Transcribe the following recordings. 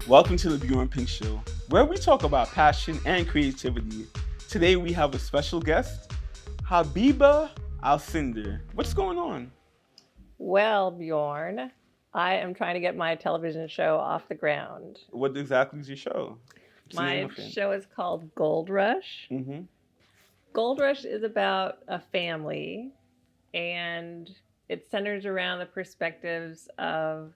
Welcome to the Blue and Pink Show, where we talk about passion and creativity. Today we have a special guest, Habiba Alcindor. What's going on? Well, Bjorn, I am trying to get my television show off the ground. What exactly is your show? What's the name My of it? show is called Gold Rush. Mm-hmm. Gold Rush is about a family, and it centers around the perspectives of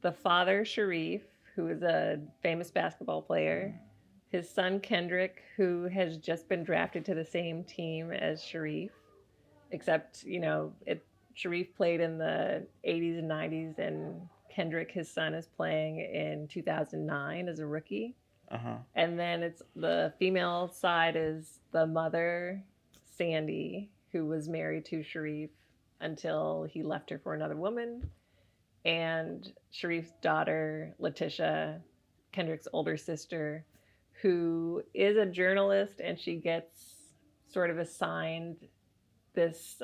the father, Sharif, who is a famous basketball player, his son, Kendrick, who has just been drafted to the same team as Sharif, except, Sharif played in the 80s and 90s, and Kendrick, his son, is playing in 2009 as a rookie. Uh-huh. And then it's the female side is the mother, Sandy, who was married to Sharif until he left her for another woman. And Sharif's daughter, Letitia, Kendrick's older sister, who is a journalist, and she gets sort of assigned this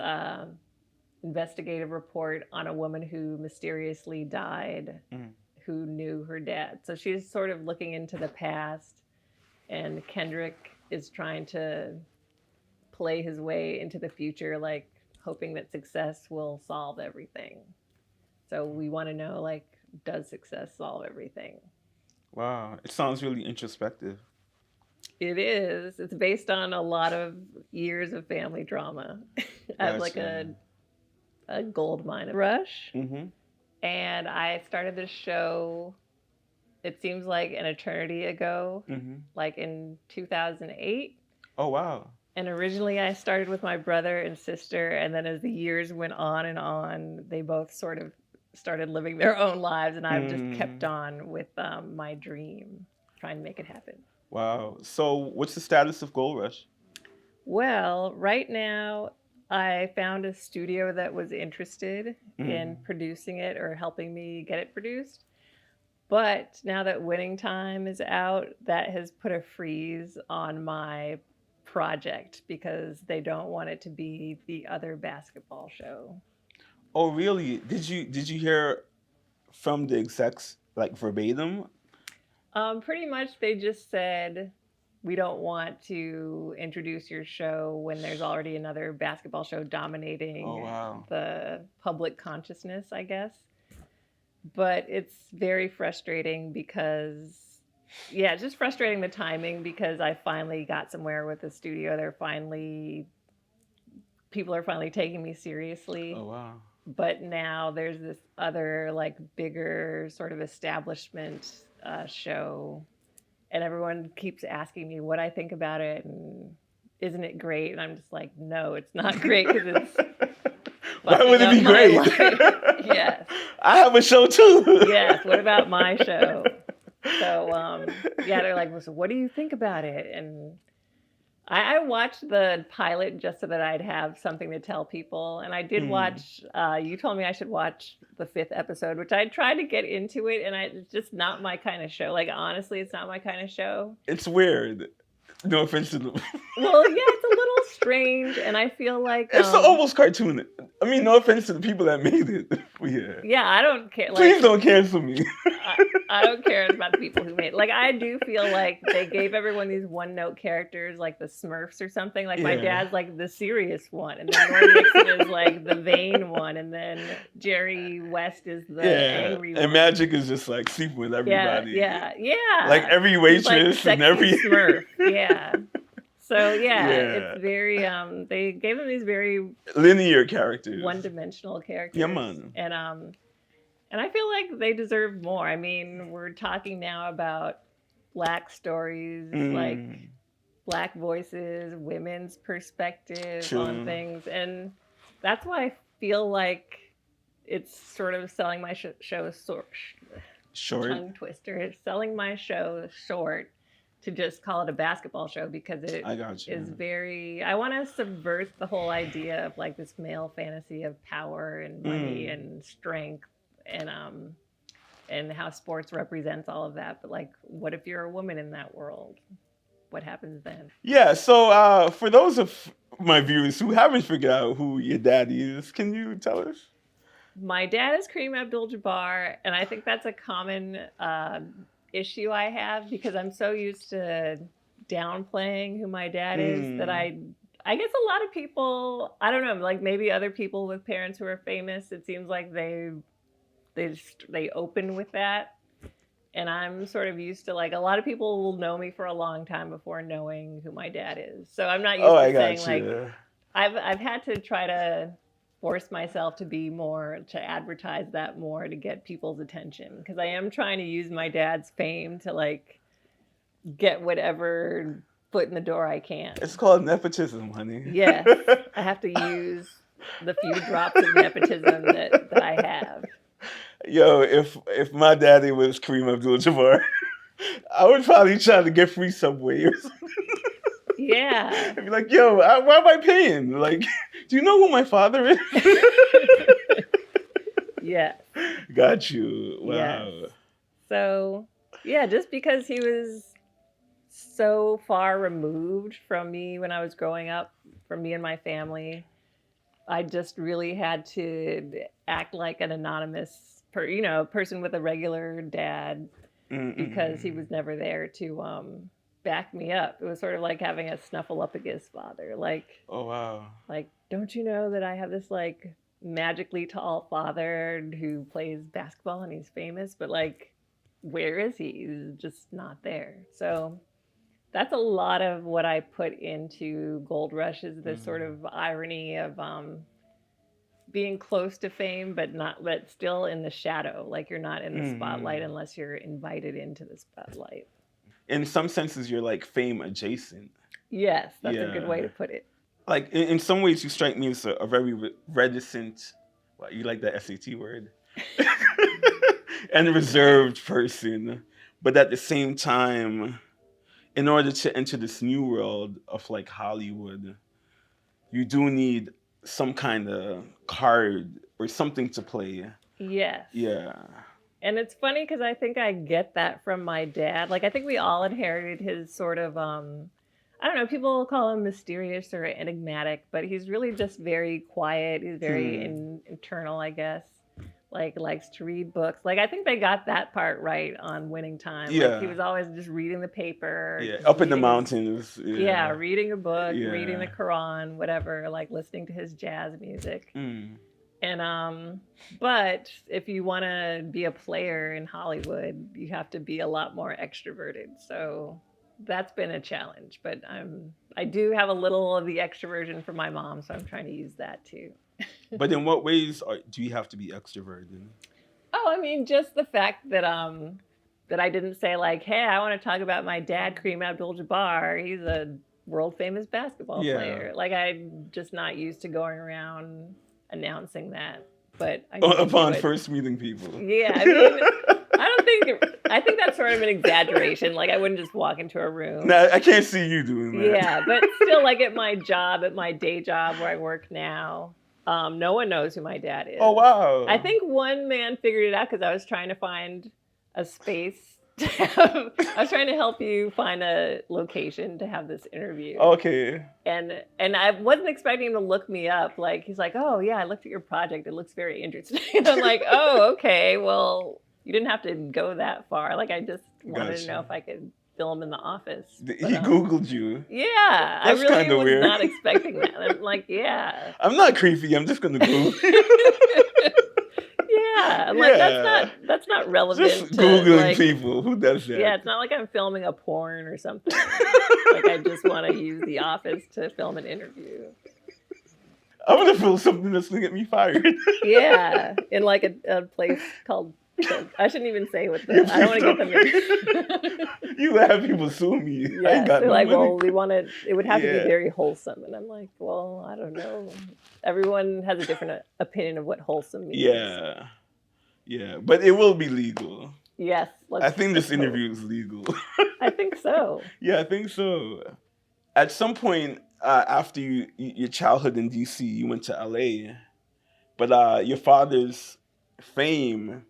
investigative report on a woman who mysteriously died, who knew her dad. So she's sort of looking into the past, and Kendrick is trying to play his way into the future, like hoping that success will solve everything. So we want to know, like, does success solve everything? Wow, it sounds really introspective. It is. It's based on a lot of years of family drama. I have like a gold mine of Rush. Mm-hmm. And I started this show, it seems like an eternity ago, like in 2008. Oh, wow. And originally I started with my brother and sister, and then as the years went on and on, they both sort of started living their own lives, and I've just kept on with my dream, trying to make it happen. Wow. So what's the status of Gold Rush? Well, right now, I found a studio that was interested in producing it or helping me get it produced. But now that Winning Time is out, that has put a freeze on my project because they don't want it to be the other basketball show. Oh, really? Did you hear from the execs, like, verbatim? Pretty much they just said, we don't want to introduce your show when there's already another basketball show dominating the public consciousness, I guess. But it's very frustrating because, it's just frustrating the timing because I finally got somewhere with the studio. People are finally taking me seriously. Oh, wow. But now there's this other, like, bigger sort of establishment show, and everyone keeps asking me what I think about it and isn't it great? And I'm just like, no, it's not great because it's why would it be great? Yes. I have a show too. Yes. What about my show? So they're like, well, so what do you think about it? And I watched the pilot just so that I'd have something to tell people. And I did watch, you told me I should watch the 5th episode, which I tried to get into it, and it's just not my kind of show. Like, honestly, it's not my kind of show. It's weird. No offense to them. Well, yeah, it's a little strange, and I feel like... It's almost cartoon. I mean, no offense to the people that made it. Yeah, I don't care. Please don't cancel me. I don't care about the people who made it. Like, I do feel like they gave everyone these one-note characters, like the Smurfs or something. Like, my dad's, like, the serious one, and then Norm Nixon is, like, the vain one, and then Jerry West is the angry one. And Magic is just, like, sleeping with everybody. Yeah. Like, every waitress like and every... Smurf. Yeah. So, it's very, they gave them these very... linear characters. One-dimensional characters. Yeah, man. And I feel like they deserve more. I mean, we're talking now about Black stories, like Black voices, women's perspective on things. And that's why I feel like it's sort of selling my show short. Tongue twister. It's selling my show short to just call it a basketball show because it is very... I want to subvert the whole idea of, like, this male fantasy of power and money and strength and how sports represents all of that. But, like, what if you're a woman in that world? What happens then? Yeah, so for those of my viewers who haven't figured out who your daddy is, can you tell us? My dad is Kareem Abdul Jabbar, and I think that's a common issue I have because I'm so used to downplaying who my dad is that Mm. I guess a lot of people, I don't know, like maybe other people with parents who are famous, it seems like they open with that. And I'm sort of used to, like, a lot of people will know me for a long time before knowing who my dad is. So I'm not Oh, used to I saying got like you. I've had to try to force myself to be more, to advertise that more to get people's attention because I am trying to use my dad's fame to like get whatever foot in the door I can. It's called nepotism, honey. Yes, I have to use the few drops of nepotism that I have. Yo, if my daddy was Kareem Abdul Jabbar, I would probably try to get free Subway or something. Yeah. I'd be like, yo, why am I paying? Like, do you know who my father is? Yes. Got you. Yes. Wow. So, yeah, just because he was so far removed from me when I was growing up, from me and my family, I just really had to act like an anonymous, person with a regular dad because he Mm-mm. was never there to back me up. It was sort of like having a snuffleupagus father. Oh wow. Like, don't you know that I have this like magically tall father who plays basketball and he's famous, but like, where is he? He's just not there. So that's a lot of what I put into Gold Rush is this sort Mm. of irony of being close to fame, but still in the shadow. Like you're not in the spotlight Mm. unless you're invited into the spotlight. In some senses, you're like fame adjacent. Yes, that's a good way Yeah. to put it. Like in some ways, you strike me as a very reticent. Well, you like that SAT word? And reserved person, but at the same time, in order to enter this new world of like Hollywood, you do need some kind of card or something to play. Yes. Yeah. And it's funny because I think I get that from my dad. Like I think we all inherited his sort of I don't know, people call him mysterious or enigmatic, but he's really just very quiet. He's very Hmm. internal, I guess. Like likes to read books. Like I think they got that part right on Winning Time. Like he Yeah. was always just reading the paper, Yeah. just Up in the reading his, mountains. yeah, Yeah. reading a book, reading Yeah. the Quran, whatever, like listening to his jazz music. Mm. And but if you want to be a player in Hollywood, you have to be a lot more extroverted. So that's been a challenge, but I do have a little of the extroversion from my mom, so I'm trying to use that too. But in what ways do you have to be extroverted? Oh, I mean, just the fact that I didn't say like, "Hey, I want to talk about my dad, Kareem Abdul Jabbar. He's a world famous basketball Yeah. player." Like I'm just not used to going around announcing that, but I need to do Upon it. first meeting people. Yeah, I mean, I don't think I think that's sort of an exaggeration. Like I wouldn't just walk into a room. Nah, I can't see you doing that. Yeah, but still, like at my job, at my day job where I work now, no one knows who my dad is. Oh wow. I think one man figured it out because I was trying to find a space. I was trying to help you find a location to have this interview. Okay. And I wasn't expecting him to look me up. Like he's like, "Oh yeah, I looked at your project. It looks very interesting." And I'm like, "Oh okay. Well, you didn't have to go that far. Like I just wanted to know if I could film in the office." But, He Googled you. yeah, That's I really kinda was weird. not expecting that. I'm like, yeah. I'm not creepy. I'm just gonna Google. Yeah, I'm like Yeah. that's not relevant. Just to, Googling like, people. Who does that? yeah, it's not like I'm filming a porn or something. Like I just want to use the office to film an interview. I'm gonna film something that's gonna get me fired. Yeah, in like a place called. I shouldn't even say what the. Yeah, I don't want to get them. please You have people sue me. I Yeah, ain't got they're no like, money. well, we want to. It would have to be Yeah. very wholesome, and I'm like, well, I don't know. Everyone has a different opinion of what wholesome means. Yeah. Yeah. But it will be legal. Yes. I think this let's hope. interview is legal. I think so. Yeah, I think so. At some point after your childhood in DC, you went to LA. But your father's fame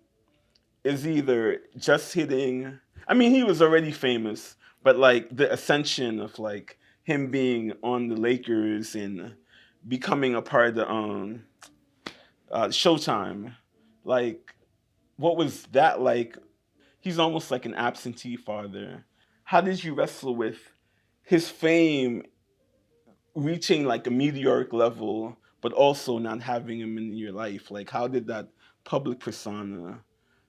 is either just hitting. I mean, he was already famous, but like the ascension of like him being on the Lakers and becoming a part of the Showtime, like what was that like? he's almost like an absentee father. How did you wrestle with his fame reaching like a meteoric level, but also not having him in your life? Like, how did that public persona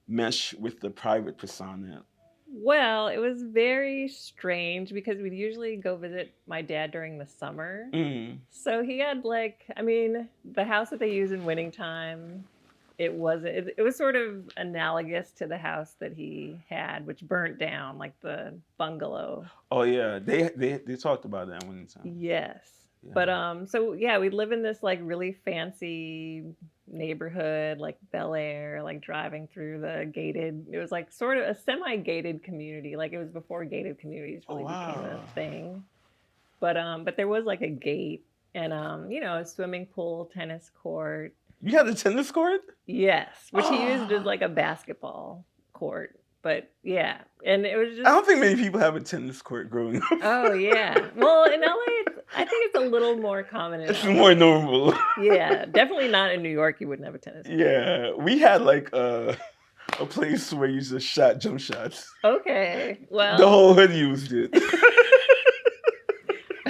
mesh with the private persona? Well, it was very strange because we'd usually go visit my dad during the summer. Mm. So he had like, I mean, the house that they use in winter time, it was sort of analogous to the house that he had, which burnt down, like the bungalow. Oh yeah, they talked about that one time. Yes. Yeah. But so yeah, we live in this like really fancy neighborhood, like Bel Air, like driving through the gated. It was like sort of a semi-gated community. Like it was before gated communities Oh really became a wow. thing. But there was like a gate and a swimming pool, tennis court. You had a tennis court? Yes, which he used as Ah. like a basketball court. But yeah, and it was I just don't think many people have a tennis court growing up. oh yeah. Well, in LA, I think it's a little more common in It's LA. more normal. Yeah, definitely not in New York. You wouldn't have a tennis court. Yeah, we had like a place where you just shot jump shots. Okay, The well, whole hood used it.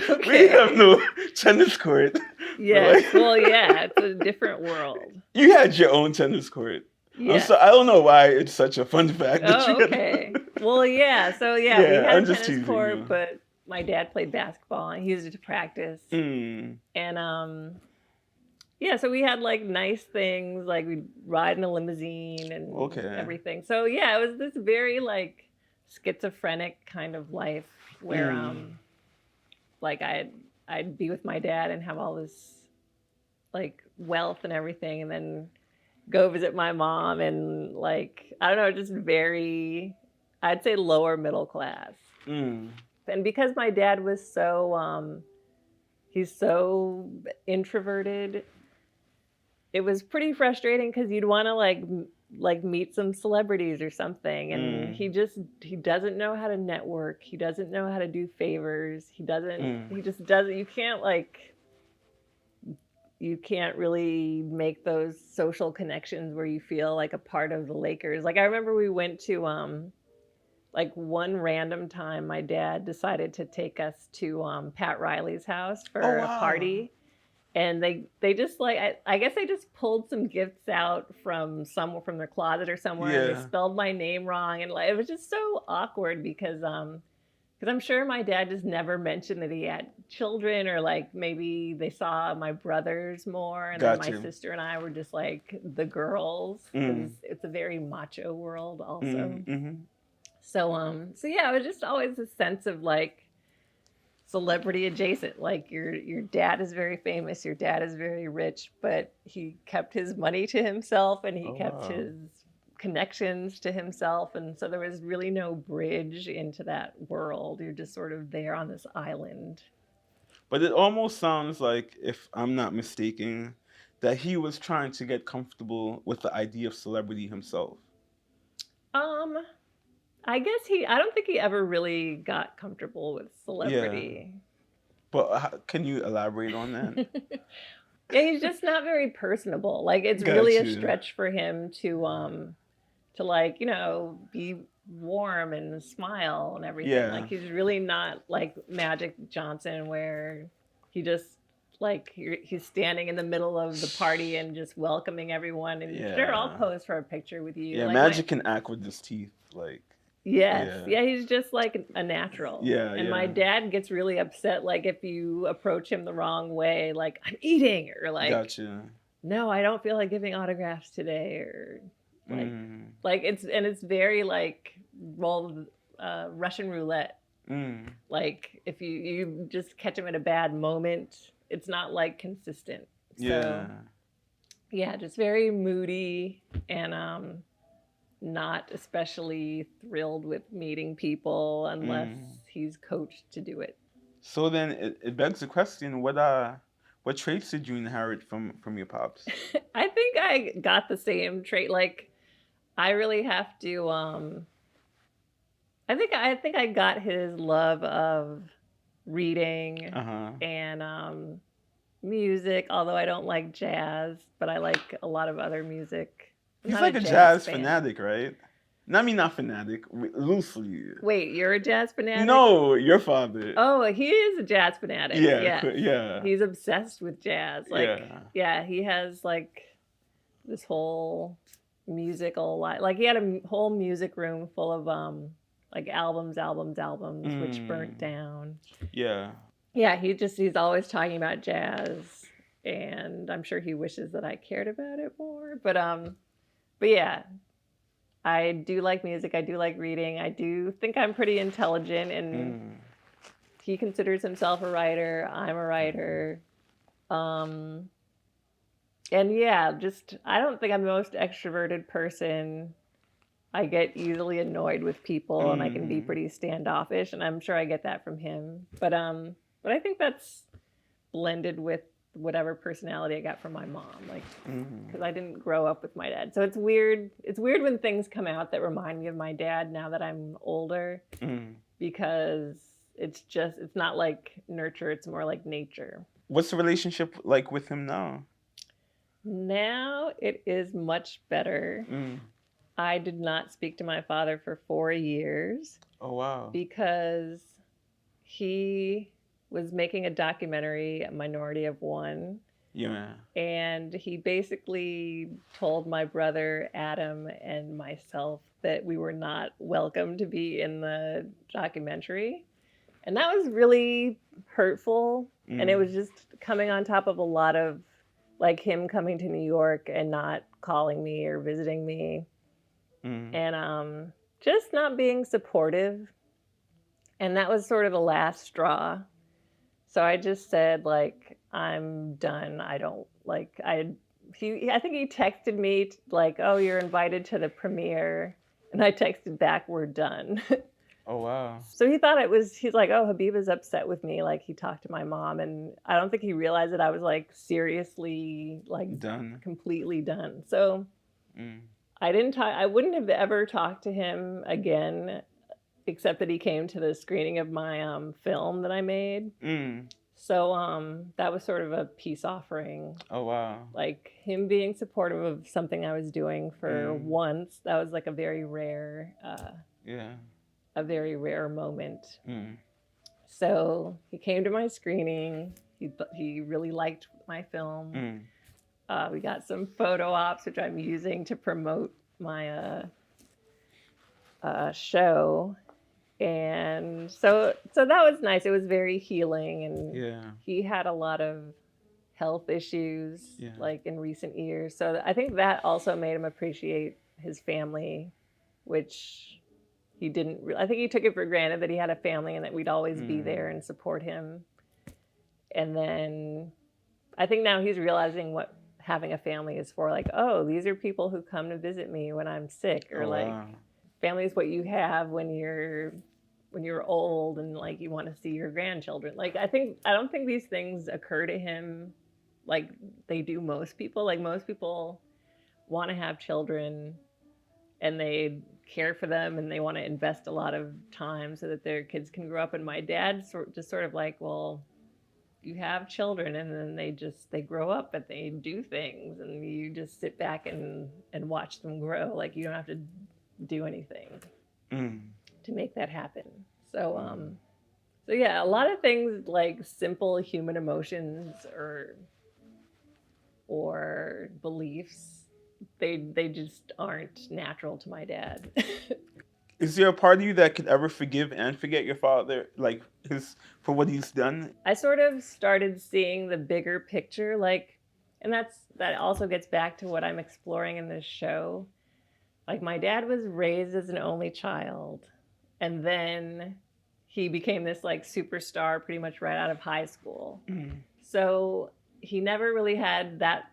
We okay. have no tennis court. Yes. Well, yeah, it's a different world. You had your own tennis court. Yes. I don't know why it's such a fun fact that you Oh, had. okay. Well, yeah. So yeah, we Yeah, had I'm a just tennis teasing court, you. but my dad played basketball and he used it to practice. Mm. And yeah, so we had like nice things, like we'd ride in a limousine and Okay. everything. So yeah, it was this very like schizophrenic kind of life where like I'd be with my dad and have all this like wealth and everything, and then go visit my mom and like I don't know, just very, I'd say lower middle class. Mm. And because my dad was so he's so introverted, it was pretty frustrating because you'd want to like meet some celebrities or something, and he doesn't know how to network, he doesn't know how to do favors, he just doesn't, you can't really make those social connections where you feel like a part of the Lakers. Like I remember we went to like one random time my dad decided to take us to Pat Riley's house for Oh a wow. party. And they just like I guess they just pulled some gifts out from somewhere, from their closet or somewhere, and they Yeah. spelled my name wrong, and like it was just so awkward because I'm sure my dad just never mentioned that he had children, or like maybe they saw my brothers more, and then my Gotcha. sister and I were just like the girls, because it's a very macho world also. So yeah, it was just always a sense of like celebrity adjacent. Like your dad is very famous, your dad is very rich, but he kept his money to himself and he kept his connections to himself, and so there was really no bridge into that world. You're just sort of there on this island. But it almost sounds like, if I'm not mistaken, that he was trying to get comfortable with the idea of celebrity himself. Um I guess I don't think he ever really got comfortable with celebrity. But can you elaborate on that? Yeah, he's just not very personable. Like it's really a stretch for him to like, be warm and smile and everything. Yeah. Like he's really not like Magic Johnson, where he just like he's standing in the middle of the party and just welcoming everyone, and sure, I'll pose for a picture with you. Yeah, like Magic can act with his teeth, like. Yes. Yeah, he's just like a natural. Yeah. And my dad gets really upset, like if you approach him the wrong way, like I'm eating, or like Gotcha. No, I don't feel like giving autographs today, or like it's very like Russian roulette. Like if you just catch him at a bad moment, it's not like consistent. So, yeah, just very moody and not especially thrilled with meeting people unless he's coached to do it. So then it begs the question: what traits did you inherit from your pops? I think I got the same trait. Like I really have to I think I got his love of reading and music, although I don't like jazz, but I like a lot of other music. He's like a jazz fanatic, right? I mean, not fanatic, loosely. Wait, you're a jazz fanatic? No, your father. Oh, he is a jazz fanatic. Yeah, Yes. yeah, He's obsessed with jazz. Like, yeah. yeah, he has like this whole musical like he had a whole music room full of like albums which burnt Mm, down. yeah. Yeah, he's always talking about jazz, and I'm sure he wishes that I cared about it more. But yeah, I do like music. I do like reading. I do think I'm pretty intelligent, and Mm, he considers himself a writer. I'm a writer. Um, and yeah, just I don't think I'm the most extroverted person. I get easily annoyed with people, and I can be mm, pretty standoffish, and I'm sure I get that from him. But I think that's blended with whatever personality I got from my mom, like because mm, I didn't grow up with my dad. So it's weird. It's weird when things come out that remind me of my dad now that I'm older, mm. because it's not like nurture, it's more like nature. What's the relationship like with him now? Now it is much better. Mm. I did not speak to my father for 4 years Oh wow. because he was making a documentary, A Minority of One, Yeah. and he basically told my brother Adam and myself that we were not welcome to be in the documentary. And that was really hurtful. And it Mm, was just coming on top of a lot of like him coming to New York and not calling me or visiting me, mm, and just not being supportive. And that was sort of the last straw. So I just said, like, I'm done. I don't like, I think he texted me, like, oh, you're invited to the premiere. And I texted back, we're done. oh wow. So he thought he's like, oh, Habiba's upset with me. Like, he talked to my mom. And I don't think he realized that I was like seriously, like, Done. completely done. So Mm, I wouldn't have ever talked to him again, except that he came to the screening of my film that I made. mm. So that was sort of a peace offering. Oh wow. Like him being supportive of something I was doing for Mm, once, that was like yeah. a very rare moment. Mm, So he came to my screening. He really liked my film. mm. We got some photo ops, which I'm using to promote my show, and so that was nice. It was very healing, and Yeah. he had a lot of health issues Yeah. like in recent years. So I think that also made him appreciate his family, which he didn't. I think he took it for granted that he had a family and that we'd always be there Mm, and support him. And then I think now he's realizing what having a family is for. Like, oh, these are people who come to visit me when I'm sick, or oh like wow. family is what you have when you're old and like you want to see your grandchildren. Like I don't think these things occur to him like they do most people. Like most people want to have children and they care for them and they want to invest a lot of time so that their kids can grow up. And my dad just sort of like, well, you have children and then they grow up but they do things and you just sit back and watch them grow. Like you don't have to do anything Mm, to make that happen. So mm. so yeah, a lot of things like simple human emotions or beliefs, they just aren't natural to my dad. Is there a part of you that could ever forgive and forget your father, like his for what he's done? I sort of started seeing the bigger picture, like, and that also gets back to what I'm exploring in this show. Like my dad was raised as an only child, and then he became this like superstar pretty much right out of high school. Mm, So he never really had that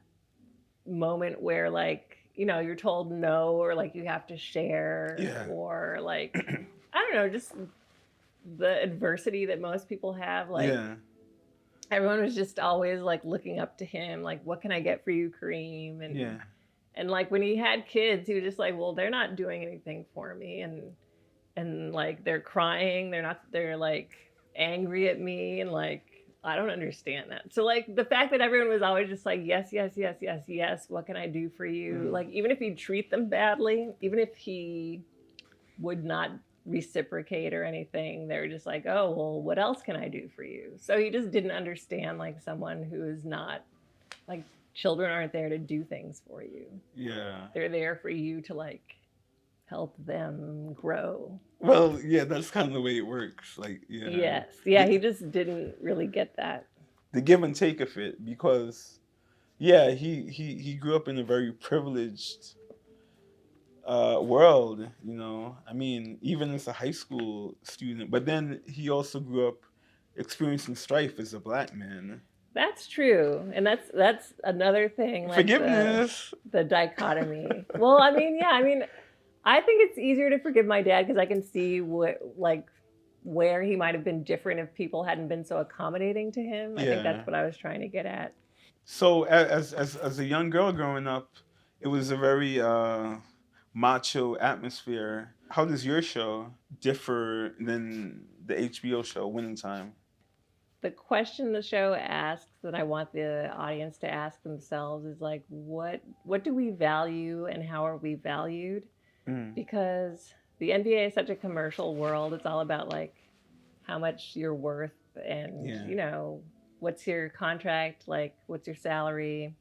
moment where like, you're told no, or like you have to share, yeah. or like I don't know, just the adversity that most people have. Like Yeah. everyone was just always like looking up to him, like, what can I get for you, Kareem? Yeah. And like when he had kids, he was just like, well, they're not doing anything for me, and like they're crying, they're like angry at me, and like I don't understand that. So like the fact that everyone was always just like, yes, yes, yes, yes, yes, what can I do for you? Mm, Like even if he treat them badly, even if he would not reciprocate or anything. They were just like, oh, well, what else can I do for you? So he just didn't understand like someone who is not like, children aren't there to do things for you. Yeah. They're there for you to like help them grow. Well, yeah, that's kind of the way it works. Like, yeah, Yes. Yeah, he the, just didn't really get that. the give and take of it, because yeah, he grew up in a very privileged world. You know, I mean, even as a high school student, but then he also grew up experiencing strife as a black man. That's true. And that's another thing, like Forgiveness. the dichotomy. Well, I mean, yeah, I mean, I think it's easier to forgive my dad because I can see what like where he might have been different if people hadn't been so accommodating to him. I think Yeah. that's what I was trying to get at. So as a young girl growing up, it was a very macho atmosphere. How does your show differ than the HBO show Winning Time? The question the show asks that I want the audience to ask themselves is like what do we value and how are we valued? Mm. Because the NBA is such a commercial world. It's all about like how much you're worth and Yeah. what's your contract, like what's your salary.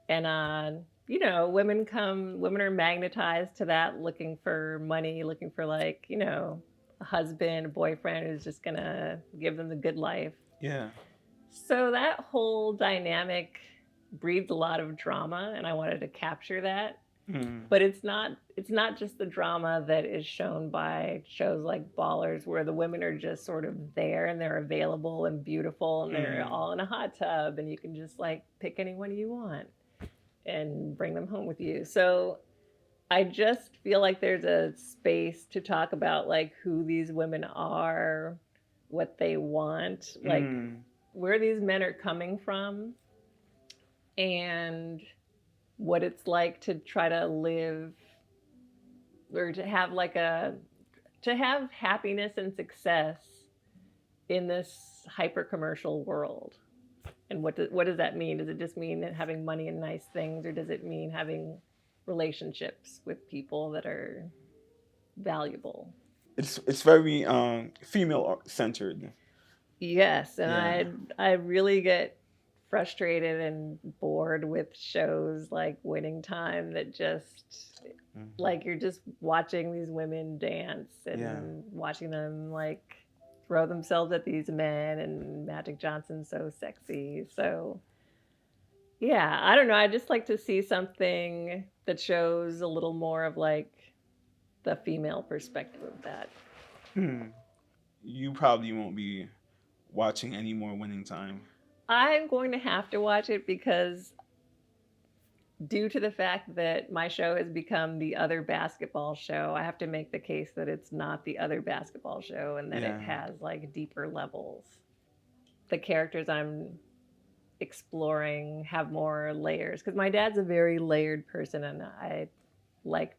And women are magnetized to that, looking for money, looking for like, a husband, a boyfriend who's just gonna give them the good life. Yeah. So that whole dynamic breeds a lot of drama, and I wanted to capture that. Mm. But it's not just the drama that is shown by shows like Ballers, where the women are just sort of there and they're available and beautiful and they're all in a hot tub and you can just like pick anyone you want and bring them home with you. So I just feel like there's a space to talk about like who these women are, what they want, like where these men are coming from, and what it's like to try to live or to have happiness and success in this hyper commercial world. And what does that mean? Does it just mean having money and nice things, or does it mean having relationships with people that are valuable? It's very female centered. Yes, and Yeah. I really get frustrated and bored with shows like Winning Time that just like you're just watching these women dance and watching them like throw themselves at these men, and Magic Johnson's so sexy. So yeah, I don't know. I just like to see something that shows a little more of like the female perspective of that. Hmm. You probably won't be watching any more Winning Time. I'm going to have to watch it because due to the fact that my show has become the other basketball show, I have to make the case that it's not the other basketball show and that it has like deeper levels. The characters I'm exploring have more layers because my dad's a very layered person, and I like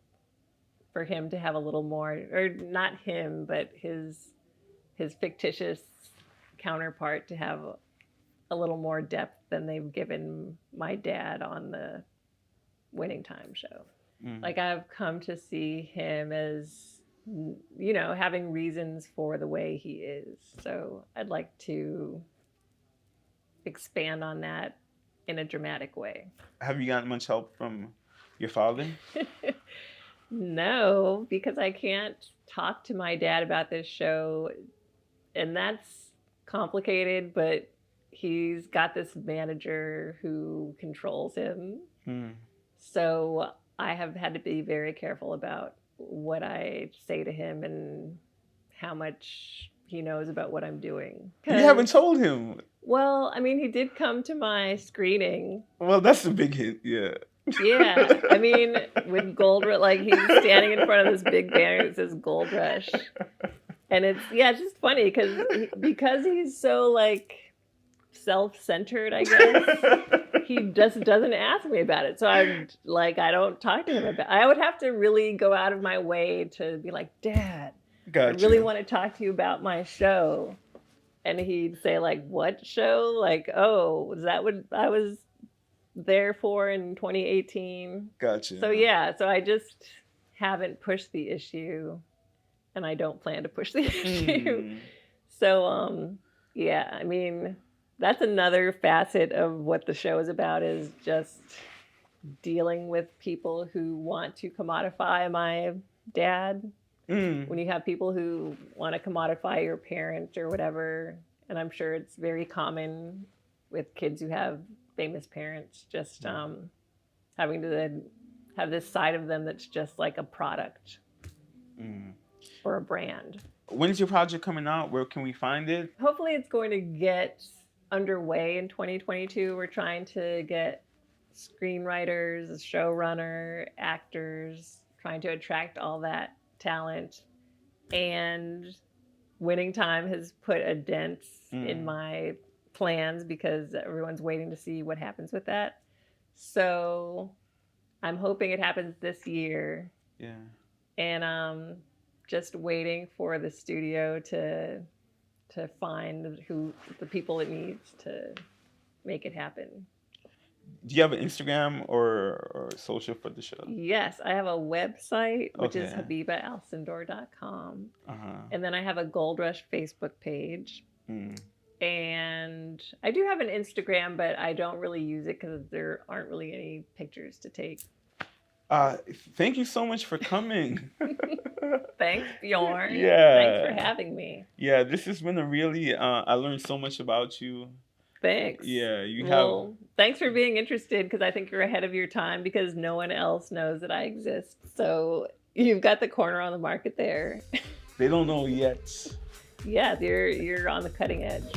for him to have a little more, or not him, but his fictitious counterpart to have a little more depth than they've given my dad on the Winning Time show. Like I've come to see him as having reasons for the way he is. So I'd like to expand on that in a dramatic way. Have you gotten much help from your father? No, because I can't talk to my dad about this show, and that's complicated, but he's got this manager who controls him. So I have had to be very careful about what I say to him and how much he knows about what I'm doing. You haven't told him. Well, I mean, he did come to my screening. Well, that's a big hint, yeah. Yeah, I mean, with Gold Rush, like he's standing in front of this big banner that says Gold Rush, and it's just funny because he's so like self-centered, I guess. He just doesn't ask me about it, so I'm like, I don't talk to him about. I would have to really go out of my way to be like, Dad, I really want to talk to you about my show, and he'd say like, what show? Like, oh, was that what I was there for in 2018? Gotcha. So yeah, so I just haven't pushed the issue and I don't plan to push the issue. Mm. So, yeah, I mean, that's another facet of what the show is about, is just dealing with people who want to commodify my dad. Mm. When you have people who want to commodify your parent or whatever, and I'm sure it's very common with kids who have famous parents, just having to have this side of them that's just like a product Mm. or a brand. When's your project coming out? Where can we find it? Hopefully, it's going to get underway in 2022. We're trying to get screenwriters, a showrunner, actors, trying to attract all that talent. And Winning Time has put a dent in my plans because everyone's waiting to see what happens with that. So I'm hoping it happens this year. Yeah. And just waiting for the studio to find who the people it needs to make it happen. Do you have an Instagram or social for the show? Yes, I have a website, which is Okay. habibaalcindor.com. Uh-huh. And then I have a Gold Rush Facebook page. Mm. And I do have an Instagram, but I don't really use it because there aren't really any pictures to take. Thank you so much for coming. Thanks, Bjorn. Yeah. Thanks for having me. Yeah, this has been a really, I learned so much about you. Thanks. Yeah, you Well, thanks for being interested, because I think you're ahead of your time, because no one else knows that I exist. So you've got the corner on the market there. They don't know yet. Yeah, you're on the cutting edge.